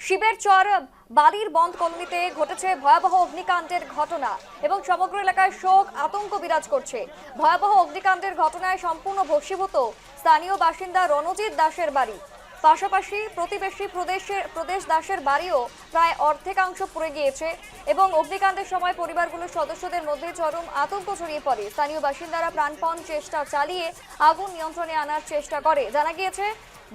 শিবের চর বালির বন্ধ কলোনিতে ঘটেছে ভয়াবহ অগ্নিকাণ্ডের ঘটনা এবং সমগ্র এলাকায় শোক আতঙ্ক বিরাজ করছে। ভয়াবহ অগ্নিকাণ্ডের ঘটনায় সম্পূর্ণ ভস্মীভূত স্থানীয় বাসিন্দা রণজিৎ দাসের বাড়ি, পাশাপাশি প্রতিবেশী প্রদেশ দাসের বাড়িও প্রায় অর্ধেকাংশ পুড়ে গিয়েছে এবং অগ্নিকাণ্ডের সময় পরিবারগুলোর সদস্যদের মধ্যে চরম আতঙ্ক ছড়িয়ে পড়ে। স্থানীয় বাসিন্দারা প্রাণপণ চেষ্টা চালিয়ে আগুন নিয়ন্ত্রণে আনার চেষ্টা করে। জানা গিয়েছে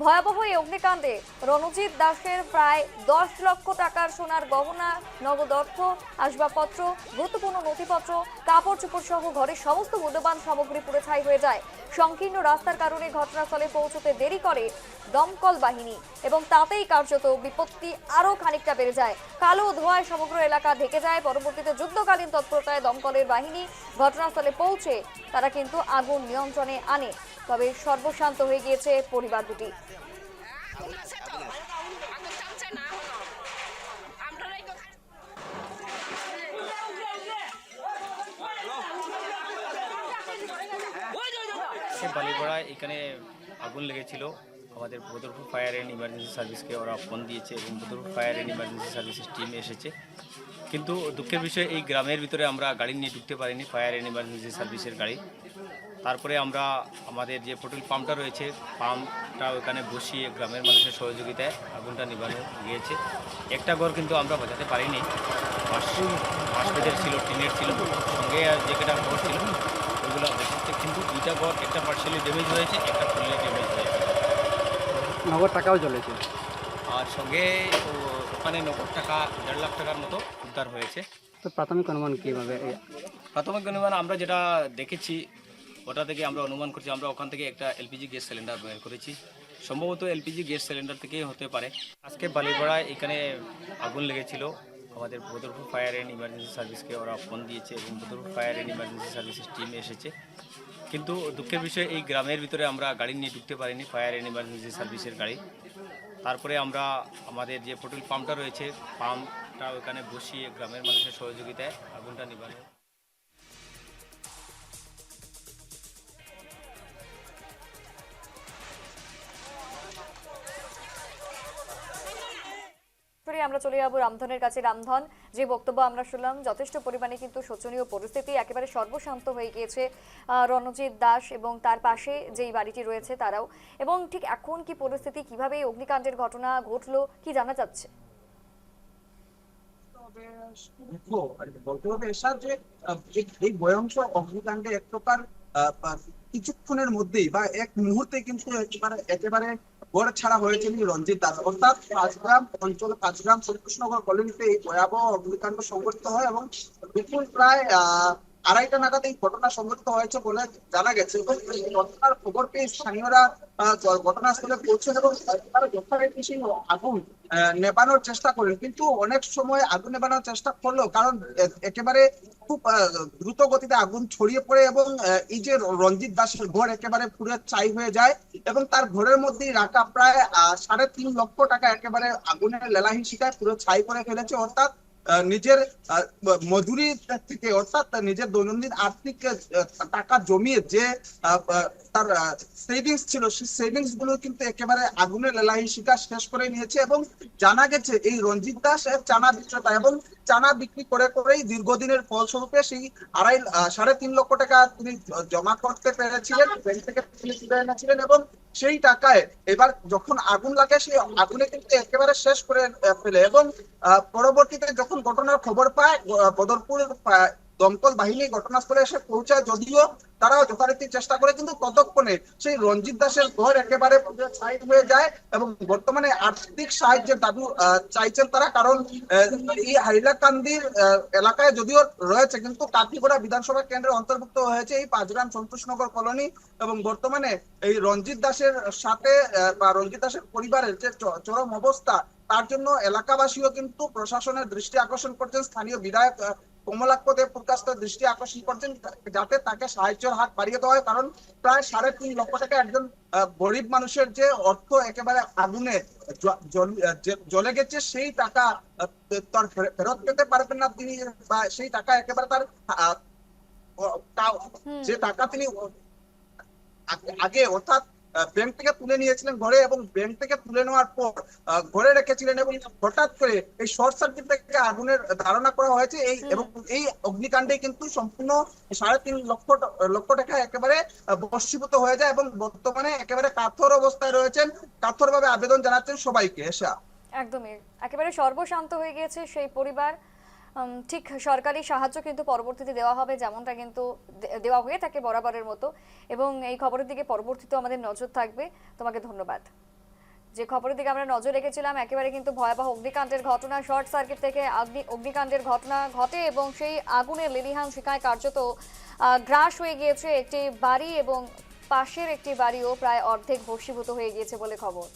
ভয়াবহ এই অগ্নিকাণ্ডে রণজিৎ দাসের প্রায় 10 লক্ষ টাকার সোনার গহনা, নগদ অর্থ, আসবাবপত্র, গুরুত্বপূর্ণ নথিপত্র, কাপড় চোপড় সহ ঘরের সমস্ত মূল্যবান সামগ্রী পুড়ে ছাই হয়ে যায়। সংকীর্ণ রাস্তার কারণে ঘটনাস্থলে পৌঁছতে দেরি করে দমকল বাহিনী এবং তাতেই কার্যত বিপত্তি আরও খানিকটা বেড়ে যায়। কালো ধোঁয়ায় সমগ্র এলাকা ঢেকে যায়। পরবর্তীতে যুদ্ধকালীন তৎপরতায় দমকলের বাহিনী ঘটনাস্থলে পৌঁছে তারা কিন্তু আগুন নিয়ন্ত্রণে আনে। তবে সর্বশান্ত হয়ে গিয়েছে পরিবার দুটি। বালিপাড়ায় এখানে আগুন লেগেছিল। আমাদের বদরপুর ফায়ার অ্যান্ড ইমার্জেন্সি সার্ভিসকে ওরা ফোন দিয়েছে এবং বদরপুর ফায়ার অ্যান্ড ইমার্জেন্সি সার্ভিসের টিম এসেছে। কিন্তু দুঃখের বিষয় এই গ্রামের ভিতরে আমরা গাড়ি নিয়ে ঢুকতে পারিনি, ফায়ার অ্যান্ড ইমার্জেন্সি সার্ভিসের গাড়ি। তারপরে আমরা আমাদের যে পেট্রোল পাম্পটা রয়েছে, পাম্পটা ওখানে বসিয়ে গ্রামের মানুষের সহযোগিতায় আগুনটা নিভানো গিয়েছে। একটা ঘর কিন্তু আমরা বাঁচাতে পারিনি, বাঁশের ছিল, টিনের ছিল, সঙ্গে আর যে কটা ঘর ছিল ওইগুলো বেঁচেছে। কিন্তু দুইটা ঘর, একটা পার্সিয়ালি ড্যামেজ হয়েছে, একটা ফুললি ড্যামেজ হয়েছে। নগদ টাকাও জ্বলেছে আর সঙ্গে ওখানে নগদ টাকা 1.5 লাখ টাকার মতো উদ্ধার হয়েছে। তো প্রাথমিক অনুমান কীভাবে? প্রাথমিক অনুমান আমরা যেটা দেখেছি ওটা থেকে আমরা অনুমান করছি, আমরা ওখান থেকে একটা এলপিজি গ্যাস সিলিন্ডার বের করেছি। সম্ভবত এলপিজি গ্যাস সিলিন্ডার থেকেই হতে পারে। আজকে বালিপাড়ায় এখানে আগুন লেগেছিল। আমাদের বদরপুর ফায়ার অ্যান্ড ইমার্জেন্সি সার্ভিসকে ওরা ফোন দিয়েছে এবং বদরপুর ফায়ার অ্যান্ড ইমার্জেন্সি সার্ভিসের টিম এসেছে। কিন্তু দুঃখের বিষয় এই গ্রামের ভিতরে আমরা গাড়ি নিয়ে ঢুকতে পারিনি, ফায়ার অ্যান্ড ইমার্জেন্সি সার্ভিসের গাড়ি। তারপরে আমরা আমাদের যে পেট্রোল পাম্পটা রয়েছে, পাম্পটা ওখানে বসিয়ে গ্রামের মানুষের সহযোগিতায় আগুনটা নিভানো। আমরা চলে যাবো রামধনের কাছে। রামধন, যে বক্তব্য আমরা শুনলাম, যথেষ্ট পরিমাণে কিন্তু শোচনীয় পরিস্থিতি, একেবারে সর্বশান্ত হয়ে গিয়েছে রণজিৎ দাস এবং তার পাশে যেই বাড়িটি রয়েছে তারাও। এবং ঠিক এখন কি পরিস্থিতি, কিভাবে অগ্নিকাণ্ডের ঘটনা ঘটলো, কি জানা যাচ্ছে? বলতে হবে এসব যে এই ভয়ঙ্কর অগ্নিকাণ্ডে এক প্রকার কিছুক্ষণের মধ্যেই বা এক মুহূর্তে কিন্তু একেবারে গড় ছাড়া হয়েছিল রঞ্জিত দাস। অর্থাৎ পাঁচগ্রাম অঞ্চলে, পাঁচগ্রাম শ্রীকৃষ্ণনগর কলোনিতে এই ভয়াবহ অগ্নিকাণ্ড সংঘটিত হয় এবং বিপুল প্রায় 2:30টা নাগাদ এই ঘটনা সংঘটিত হয়েছে বলে জানা গেছে। এবং এই ঘটনার খবর পেয়ে স্থানীয়রা ঘটনাস্থলে পৌঁছেন এবং তারা যথারীতি সেই আগুন নেবানোর চেষ্টা করেন। কিন্তু অনেক সময় আগুন নেবানোর চেষ্টা করলো, কারণ একেবারে খুব দ্রুত গতিতে আগুন ছড়িয়ে পড়ে এবং এই যে রঞ্জিত দাসের ঘর একেবারে পুরো ছাই হয়ে যায় এবং তার ঘরের মধ্যেই রাখা প্রায় 3.5 লক্ষ টাকা একেবারে আগুনের লেলাহি শিকায় পুরো ছাই করে ফেলেছে। অর্থাৎ নিজের মজুরি থেকে, অর্থাৎ নিজের দৈনন্দিন আর্থিক টাকা জমিয়ে যে তার সেভিংস ছিল, সেই সেভিংস গুলো কিন্তু একেবারে আগুনের লেলাহি শিকার শেষ করে নিয়েছে। এবং জানা গেছে এই রঞ্জিত দাস চানা বিক্রেতা এবং চানা বিক্রি করে করেই দীর্ঘদিনের ফলস্বরূপে সেই 3.5 লক্ষ টাকা তিনি জমা করতে পেরেছিলেন, ব্যাংক থেকে তুলে এনেছিলেন এবং সেই টাকায় এবার যখন আগুন লাগে সেই আগুনে কিন্তু একেবারে শেষ করে ফেলে। এবং পরবর্তীতে যখন ঘটনার খবর পায় বদরপুর দমকল বাহিনী ঘটনাস্থলে এসে পৌঁছায়, যদিও তারাও যথারীতি চেষ্টা করে, কিন্তু ততক্ষণে সেই রঞ্জিত দাসের ঘর একেবারে ছাই হয়ে যায় এবং বর্তমানে আর্থিক সাহায্যের দাবি চাইছেন তারা। কারণ এই হাইলাকান্দির এলাকায় যদিও রয়েছে, কিন্তু কাঠিগড়া বিধানসভা কেন্দ্রের অন্তর্ভুক্ত হয়েছে এই পাঁচগ্রাম সন্তোষনগর কলোনি। এবং বর্তমানে এই রঞ্জিত দাসের সাথে বা রঞ্জিত দাসের পরিবারের যে চরম অবস্থা, তার জন্য এলাকাবাসীও কিন্তু প্রশাসনের দৃষ্টি আকর্ষণ করছেন। স্থানীয় বিধায়ক কমলাক্ষ দেবপুর কাছ থেকে দৃষ্টি আকর্ষণ করছেন যাতে তাকে সাহায্যের হাত বাড়িয়ে দেওয়া হয়। কারণ প্রায় 3.5 লক্ষ টাকা একজন গরিব মানুষের যে অর্থ একেবারে আগুনে জ্বলে গেছে, সেই টাকা তার ফেরত পেতে পারবেন না তিনি, বা সেই টাকা একেবারে তার যে টাকা তিনি আগে, অর্থাৎ ব্যাংক থেকে তুলে নিয়েছিলেন ঘরে, এবং ব্যাংক থেকে তুলে নেওয়ার পর ঘরে রেখেছিলেন, এবং হঠাৎ করে এই শর্ট সার্কিট থেকে আগুনের ধারণা করা হয়েছে। এবং এই অগ্নিকাণ্ডে কিন্তু সম্পূর্ণ 3.5 লক্ষ টাকা একেবারে ভস্মীভূত হয়ে যায়, এবং বর্তমানে একেবারে কাতর অবস্থায় রয়েছেন, কাতর ভাবে আবেদন জানাচ্ছেন সবাইকে। একদমই একেবারে সর্বশান্ত হয়ে গিয়েছে সেই পরিবার। ঠিক সরকারি সাহায্য কিন্তু পরবর্তীতে দেওয়া হবে, যেমনটা কিন্তু দেওয়া হয়ে থাকে বরাবরের মতো, এবং এই খবরের দিকে পরবর্তীতে আমাদের নজর থাকবে। তোমাকে ধন্যবাদ। যে খবরের দিকে আমরা নজর রেখেছিলাম, একেবারে কিন্তু ভয়াবহ অগ্নিকাণ্ডের ঘটনা, শর্ট সার্কিট থেকে অগ্নিকাণ্ডের ঘটনা ঘটে এবং সেই আগুনের লেলিহান শিখায় কার্যত গ্রাস হয়ে গিয়েছে একটি বাড়ি, এবং পাশের একটি বাড়িও প্রায় অর্ধেক ভস্মীভূত হয়ে গিয়েছে বলে খবর।